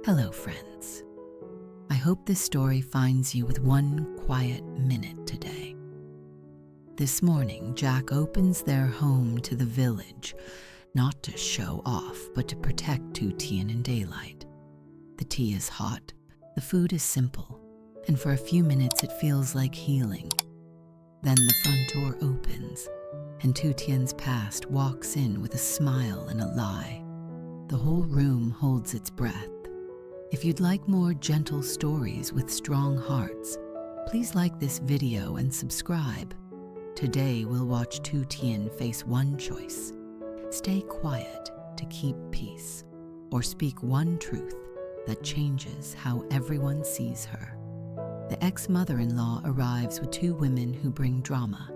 Hello, friends. I hope this story finds you with one quiet minute today. This morning, Jack opens their home to the village, not to show off, but to protect Tu Tien in daylight. The tea is hot, the food is simple, and for a few minutes it feels like healing. Then the front door opens, and Tu Tien's past walks in with a smile and a lie. The whole room holds its breath. If you'd like more gentle stories with strong hearts, please like this video and subscribe. Today we'll watch Tu Tien face one choice: stay quiet to keep peace, or speak one truth that changes how everyone sees her. The ex-mother-in-law arrives with two women who bring drama.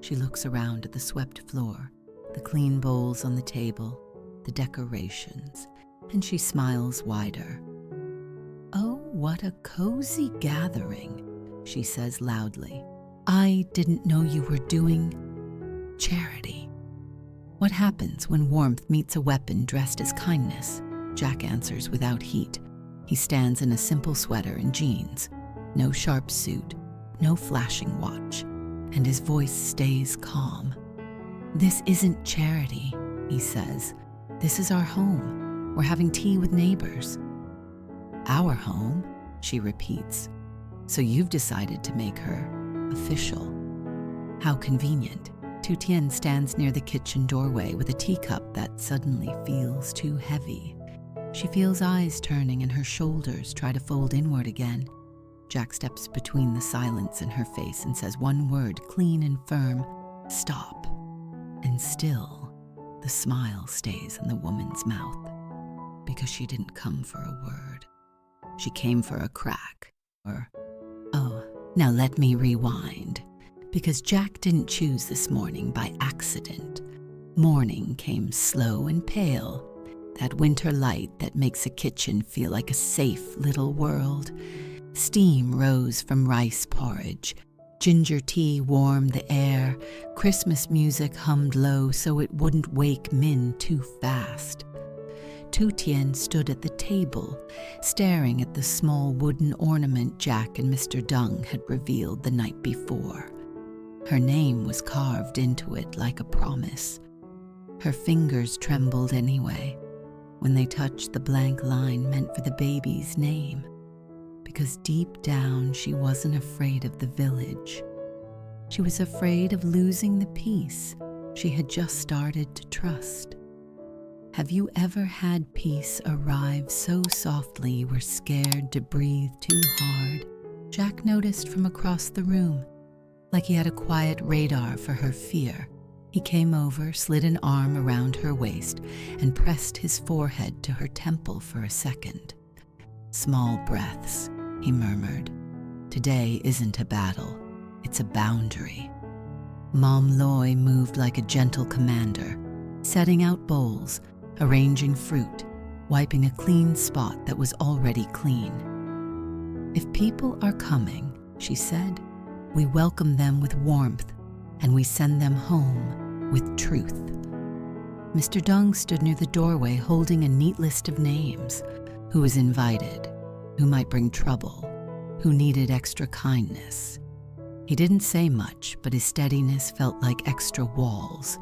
She looks around at the swept floor, the clean bowls on the table, the decorations, and she smiles wider. "Oh, what a cozy gathering," she says loudly. "I didn't know you were doing charity." What happens when warmth meets a weapon dressed as kindness? Jack answers without heat. He stands in a simple sweater and jeans, no sharp suit, no flashing watch, and his voice stays calm. "This isn't charity," he says. "This is our home. We're having tea with neighbors." "Our home?" she repeats. "So you've decided to make her official." How convenient. Tu Tien stands near the kitchen doorway with a teacup that suddenly feels too heavy. She feels eyes turning and her shoulders try to fold inward again. Jack steps between the silence in her face and says one word, clean and firm: "Stop." And still, the smile stays in the woman's mouth, because she didn't come for a word. She came for a crack, or, now let me rewind, because Jack didn't choose this morning by accident. Morning came slow and pale, that winter light that makes a kitchen feel like a safe little world. Steam rose from rice porridge, ginger tea warmed the air, Christmas music hummed low so it wouldn't wake Min too fast. Tu Tien stood at the table, staring at the small wooden ornament Jack and Mr. Dung had revealed the night before. Her name was carved into it like a promise. Her fingers trembled anyway, when they touched the blank line meant for the baby's name, because deep down she wasn't afraid of the village. She was afraid of losing the peace she had just started to trust. Have you ever had peace arrive so softly you were scared to breathe too hard? Jack noticed from across the room, like he had a quiet radar for her fear. He came over, slid an arm around her waist, and pressed his forehead to her temple for a second. "Small breaths," he murmured. "Today isn't a battle, it's a boundary." Mom Loy moved like a gentle commander, setting out bowls, arranging fruit, wiping a clean spot that was already clean. "If people are coming," she said, "we welcome them with warmth, and we send them home with truth." Mr. Dung stood near the doorway holding a neat list of names: who was invited, who might bring trouble, who needed extra kindness. He didn't say much, but his steadiness felt like extra walls.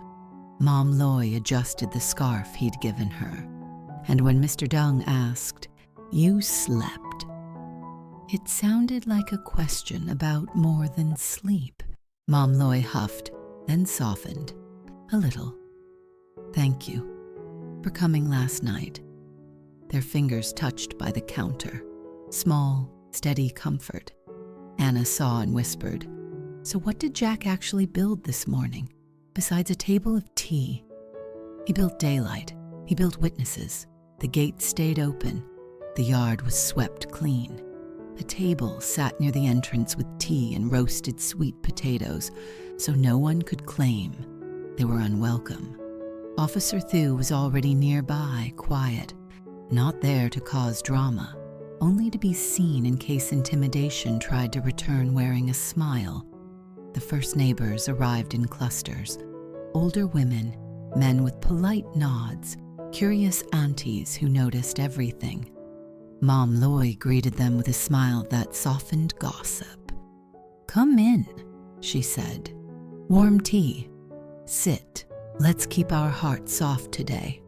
Mom Loy adjusted the scarf he'd given her, and when Mr. Dung asked, "You slept?" it sounded like a question about more than sleep. Mom Loy huffed, then softened a little. "Thank you for coming last night." Their fingers touched by the counter. Small, steady comfort. Anna saw and whispered, "So what did Jack actually build this morning, besides a table of tea?" "He built daylight. He built witnesses. The gate stayed open. The yard was swept clean. A table sat near the entrance with tea and roasted sweet potatoes, so no one could claim they were unwelcome. Officer Thu was already nearby, quiet, not there to cause drama, only to be seen in case intimidation tried to return wearing a smile. The first neighbors arrived in clusters, older women, men with polite nods, curious aunties who noticed everything. Mom Loy greeted them with a smile that softened gossip. "Come in," she said. "Warm tea. Sit. Let's keep our hearts soft today."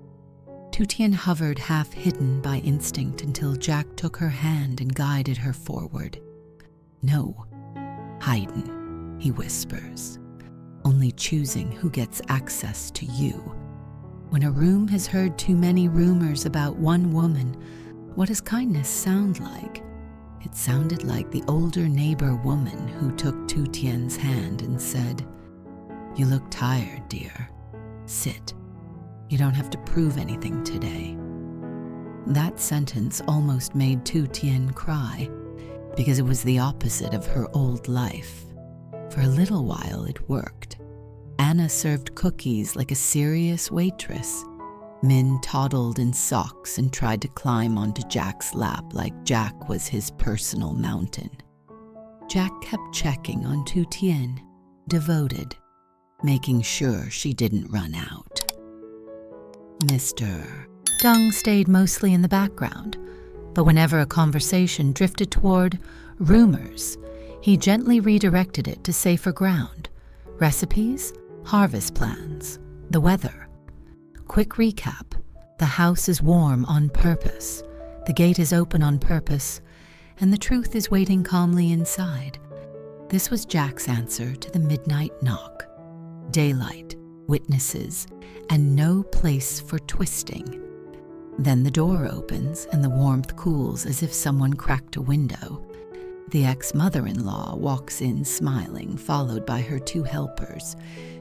Tu Tien hovered half hidden by instinct until Jack took her hand and guided her forward. "No, Haydn," he whispers, "only choosing who gets access to you. When a room has heard too many rumors about one woman, what does kindness sound like?" It sounded like the older neighbor woman who took Tu Tien's hand and said, "You look tired, dear. Sit. You don't have to prove anything today." That sentence almost made Tu Tien cry, because it was the opposite of her old life. For a little while it worked. Anna served cookies like a serious waitress. Min toddled in socks and tried to climb onto Jack's lap like Jack was his personal mountain. Jack kept checking on Tu Tien, devoted, making sure she didn't run out. Mr. Deng stayed mostly in the background, but whenever a conversation drifted toward rumors, he gently redirected it to safer ground. Recipes, harvest plans, the weather. Quick recap: the house is warm on purpose, the gate is open on purpose, and the truth is waiting calmly inside. This was Jack's answer to the midnight knock. Daylight, witnesses, and no place for twisting. Then the door opens and the warmth cools as if someone cracked a window. The ex-mother-in-law walks in smiling, followed by her two helpers.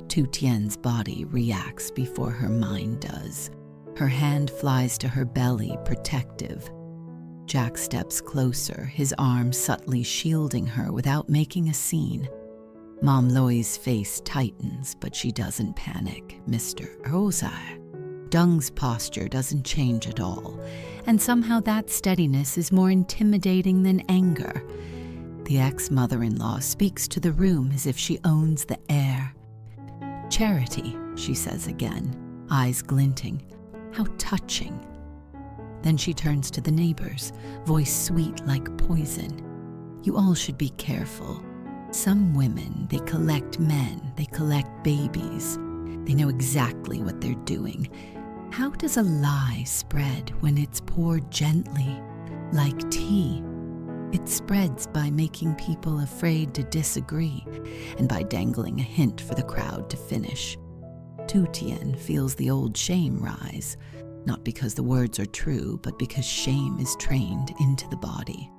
Tu Tien's body reacts before her mind does. Her hand flies to her belly, protective. Jack steps closer, his arm subtly shielding her without making a scene. Mom Loy's face tightens, but she doesn't panic. Mr. Rosa. Deng's posture doesn't change at all, and somehow that steadiness is more intimidating than anger. The ex-mother-in-law speaks to the room as if she owns the air. "Charity," she says again, eyes glinting. "How touching." Then she turns to the neighbors, voice sweet like poison. "You all should be careful. Some women, they collect men, they collect babies. They know exactly what they're doing. How does a lie spread when it's poured gently, like tea? It spreads by making people afraid to disagree, and by dangling a hint for the crowd to finish." Tu Tien feels the old shame rise, not because the words are true, but because shame is trained into the body.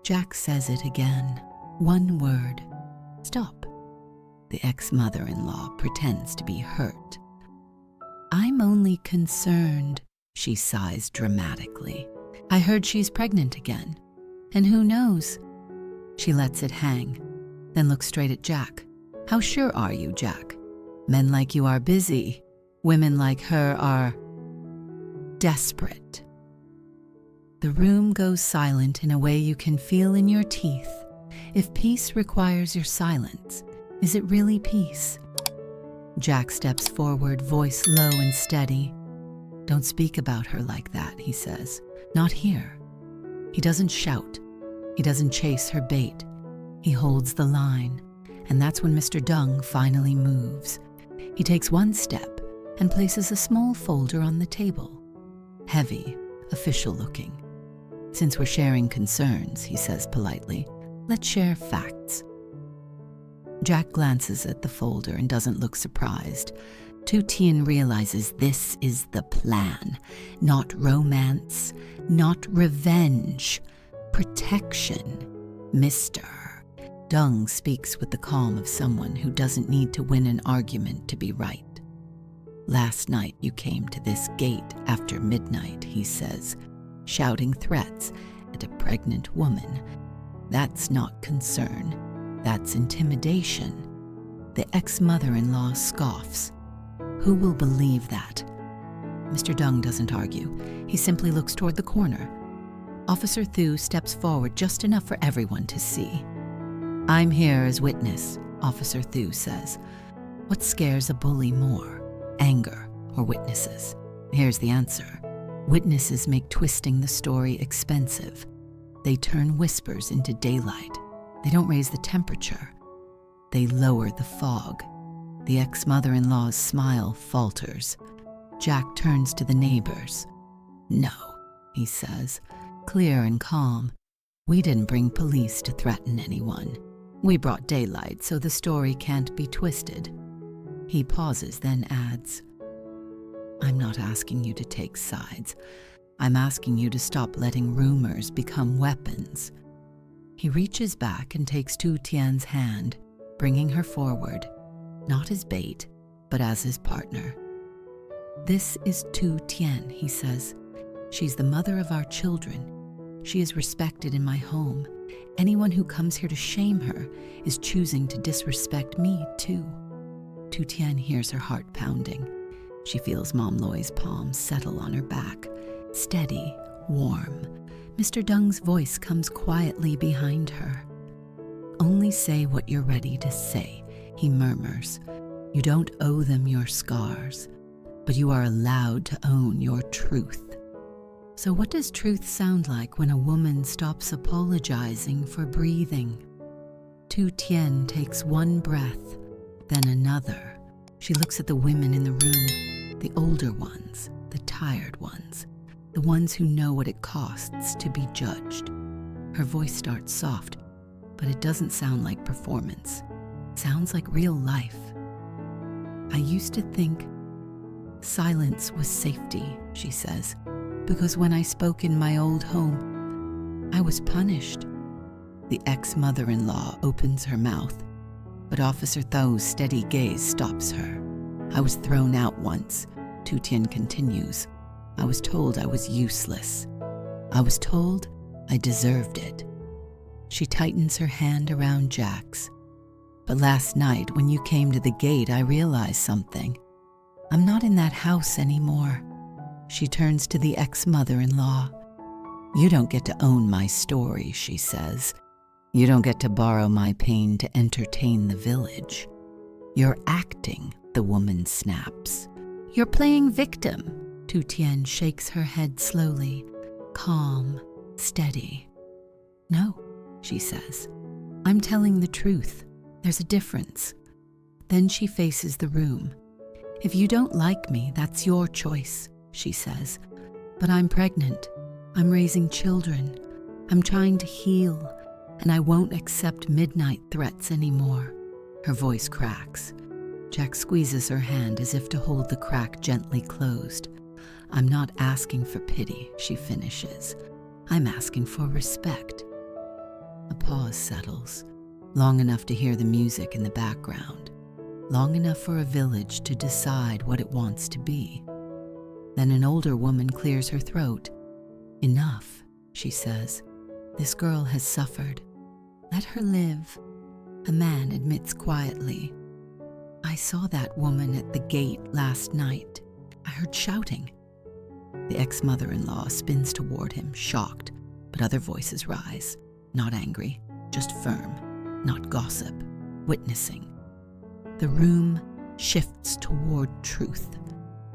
Jack says it again. One word. "Stop." The ex-mother-in-law pretends to be hurt. "I'm only concerned," she sighs dramatically. "I heard she's pregnant again. And who knows?" She lets it hang, then looks straight at Jack. "How sure are you, Jack? Men like you are busy. Women like her are desperate." The room goes silent in a way you can feel in your teeth. If peace requires your silence, is it really peace? Jack steps forward, voice low and steady. "Don't speak about her like that," he says. "Not here." He doesn't shout. He doesn't chase her bait. He holds the line, and that's when Mr. Deng finally moves. He takes one step and places a small folder on the table. Heavy, official looking. "Since we're sharing concerns," he says politely, "let's share facts." Jack glances at the folder and doesn't look surprised. Tu Tien realizes this is the plan. Not romance, not revenge. Protection. Mr. Deng speaks with the calm of someone who doesn't need to win an argument to be right. "Last night you came to this gate after midnight," he says, shouting threats at a pregnant woman. That's not concern. That's intimidation. The ex-mother-in-law scoffs. Who will believe that? Mr. Deng doesn't argue. He simply looks toward the corner. Officer Thu steps forward just enough for everyone to see. "I'm here as witness," Officer Thu says. What scares a bully more, anger or witnesses? Here's the answer. Witnesses make twisting the story expensive. They turn whispers into daylight. They don't raise the temperature. They lower the fog. The ex-mother-in-law's smile falters. Jack turns to the neighbors. "No," he says, clear and calm. "We didn't bring police to threaten anyone. We brought daylight so the story can't be twisted." He pauses, then adds, "I'm not asking you to take sides. I'm asking you to stop letting rumors become weapons." He reaches back and takes Tu Tien's hand, bringing her forward, not as bait, but as his partner. "This is Tu Tien," he says. "She's the mother of our children. She is respected in my home. Anyone who comes here to shame her is choosing to disrespect me too." Tu Tien hears her heart pounding. She feels Mom Loy's palms settle on her back, steady, warm. Mr. Deng's voice comes quietly behind her. "Only say what you're ready to say," he murmurs. "You don't owe them your scars, but you are allowed to own your truth." So what does truth sound like when a woman stops apologizing for breathing? Tu Tien takes one breath, then another. She looks at the women in the room, the older ones, the tired ones, the ones who know what it costs to be judged. Her voice starts soft, but it doesn't sound like performance. It sounds like real life. "I used to think silence was safety," she says, "because when I spoke in my old home, I was punished." The ex-mother-in-law opens her mouth, but Officer Thau's steady gaze stops her. "I was thrown out once," Tu Tien continues. "I was told I was useless. I was told I deserved it." She tightens her hand around Jack's. "But last night, when you came to the gate, I realized something. I'm not in that house anymore." She turns to the ex-mother-in-law. "You don't get to own my story," she says. "You don't get to borrow my pain to entertain the village. You're acting," the woman snaps. "You're playing victim." Tu Tien shakes her head slowly, calm, steady. "No," she says. "I'm telling the truth. There's a difference." Then she faces the room. "If you don't like me, that's your choice," she says. "But I'm pregnant. I'm raising children. I'm trying to heal, and I won't accept midnight threats anymore." Her voice cracks. Jack squeezes her hand as if to hold the crack gently closed. "I'm not asking for pity," she finishes. "I'm asking for respect." A pause settles, long enough to hear the music in the background, long enough for a village to decide what it wants to be. Then an older woman clears her throat. "Enough," she says. "This girl has suffered. Let her live." A man admits quietly, "I saw that woman at the gate last night. I heard shouting." The ex-mother-in-law spins toward him, shocked, but other voices rise, not angry, just firm, not gossip, witnessing. The room shifts toward truth.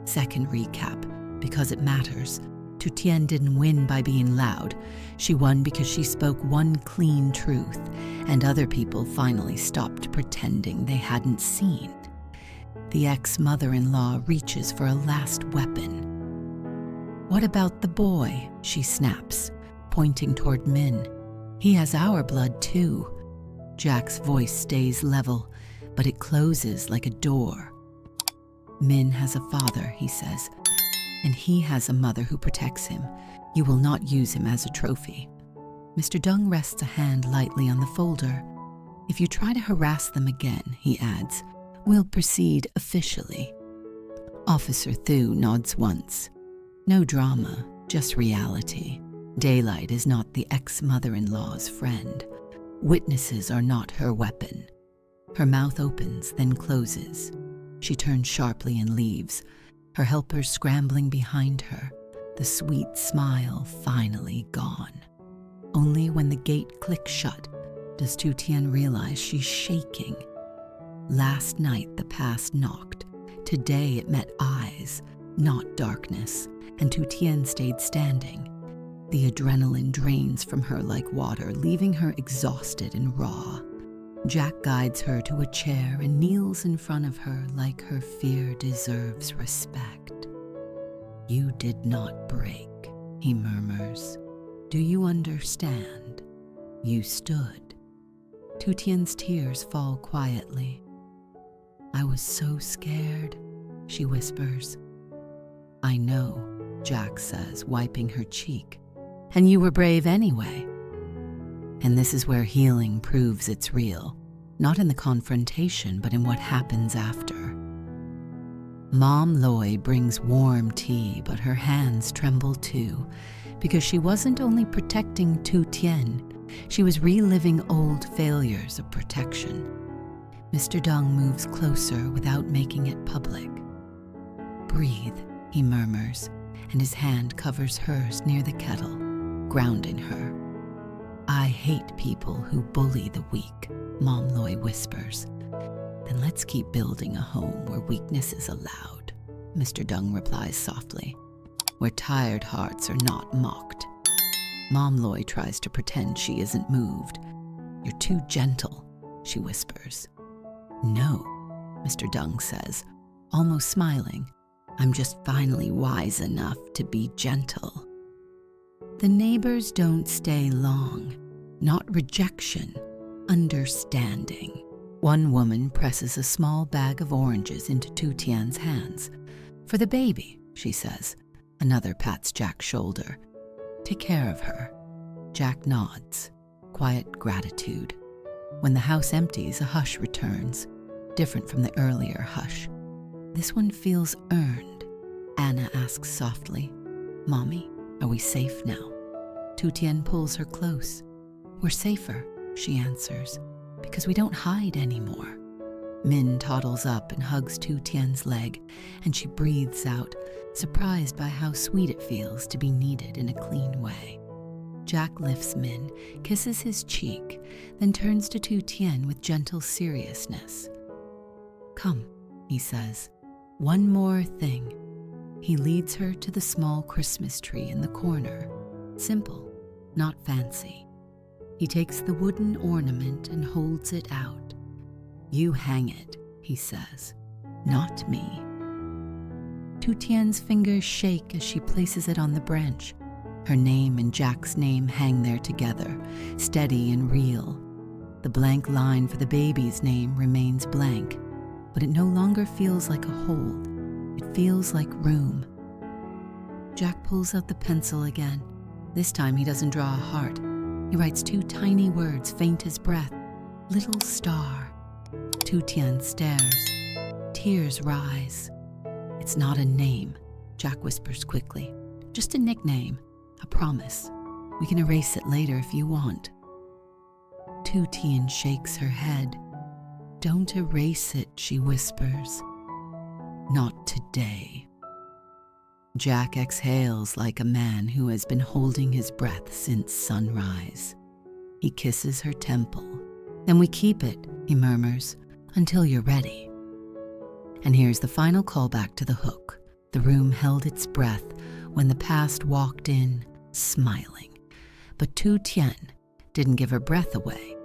Second recap, because it matters. Tu Tien didn't win by being loud. She won because she spoke one clean truth, and other people finally stopped pretending they hadn't seen. The ex-mother-in-law reaches for a last weapon. "What about the boy?" she snaps, pointing toward Min. "He has our blood too." Jack's voice stays level, but it closes like a door. "Min has a father," he says, "and he has a mother who protects him. You will not use him as a trophy." Mr. Deng rests a hand lightly on the folder. "If you try to harass them again," he adds, "we'll proceed officially." Officer Thu nods once. No drama, just reality. Daylight is not the ex-mother-in-law's friend. Witnesses are not her weapon. Her mouth opens, then closes. She turns sharply and leaves, her helpers scrambling behind her, the sweet smile finally gone. Only when the gate clicks shut does Tu Tien realize she's shaking. Last night the past knocked. Today it met eyes, not darkness, and Tu Tien stayed standing. The adrenaline drains from her like water, leaving her exhausted and raw. Jack guides her to a chair and kneels in front of her like her fear deserves respect. "You did not break," he murmurs. "Do you understand? You stood." Tu Tien's tears fall quietly. "I was so scared," she whispers. "I know," Jack says, wiping her cheek. "And you were brave anyway." And this is where healing proves it's real, not in the confrontation, but in what happens after. Mom Loy brings warm tea, but her hands tremble too, because she wasn't only protecting Tu Tien, she was reliving old failures of protection. Mr. Deng moves closer without making it public. "Breathe," he murmurs, and his hand covers hers near the kettle, grounding her. "I hate people who bully the weak," Mom Loy whispers. "Then let's keep building a home where weakness is allowed," Mr. Deng replies softly, "where tired hearts are not mocked." Mom Loy tries to pretend she isn't moved. "You're too gentle," she whispers. "No," Mr. Deng says, almost smiling. "I'm just finally wise enough to be gentle." The neighbors don't stay long. Not rejection, understanding. One woman presses a small bag of oranges into Tu Tien's hands. "For the baby," she says. Another pats Jack's shoulder. "Take care of her." Jack nods. Quiet gratitude. When the house empties, a hush returns, different from the earlier hush. This one feels earned. Anna asks softly, "Mommy, are we safe now?" Tu Tien pulls her close. "We're safer," she answers, "because we don't hide anymore." Min toddles up and hugs Tu Tien's leg, and she breathes out, surprised by how sweet it feels to be needed in a clean way. Jack lifts Min, kisses his cheek, then turns to Tu Tien with gentle seriousness. "Come," he says, "one more thing." He leads her to the small Christmas tree in the corner. Simple, not fancy. He takes the wooden ornament and holds it out. "You hang it," he says, "not me." Tu Tien's fingers shake as she places it on the branch. Her name and Jack's name hang there together, steady and real. The blank line for the baby's name remains blank, but it no longer feels like a hole. It feels like room. Jack pulls out the pencil again. This time he doesn't draw a heart. He writes two tiny words, faint as breath. "Little star." Tu Tien stares. Tears rise. "It's not a name," Jack whispers quickly. "Just a nickname. A promise. We can erase it later if you want." Tu Tien shakes her head. "Don't erase it," she whispers. "Not today." Jack exhales like a man who has been holding his breath since sunrise. He kisses her temple. "Then we keep it," he murmurs, "until you're ready." And here's the final callback to the hook. The room held its breath when the past walked in, smiling. But Tu Tien didn't give her breath away.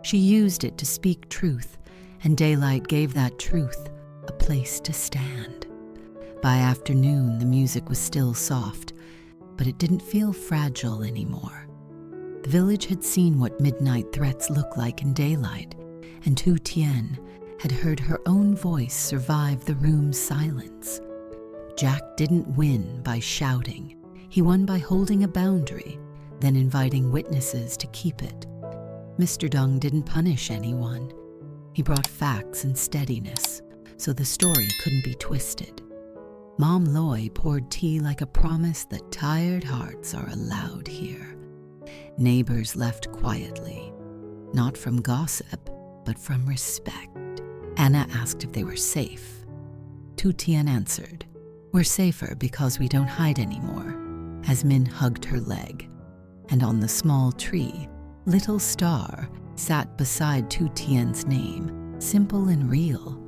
She used it to speak truth, and daylight gave that truth a place to stand. By afternoon, the music was still soft, but it didn't feel fragile anymore. The village had seen what midnight threats look like in daylight, and Tu Tien had heard her own voice survive the room's silence. Jack didn't win by shouting. He won by holding a boundary, then inviting witnesses to keep it. Mr. Deng didn't punish anyone. He brought facts and steadiness, so the story couldn't be twisted. Mom Loy poured tea like a promise that tired hearts are allowed here. Neighbors left quietly, not from gossip, but from respect. Anna asked if they were safe. Tu Tien answered, "We're safer because we don't hide anymore," as Min hugged her leg. And on the small tree, Little Star sat beside Tu Tien's name, simple and real.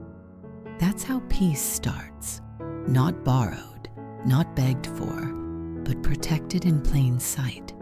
That's how peace starts, not borrowed, not begged for, but protected in plain sight.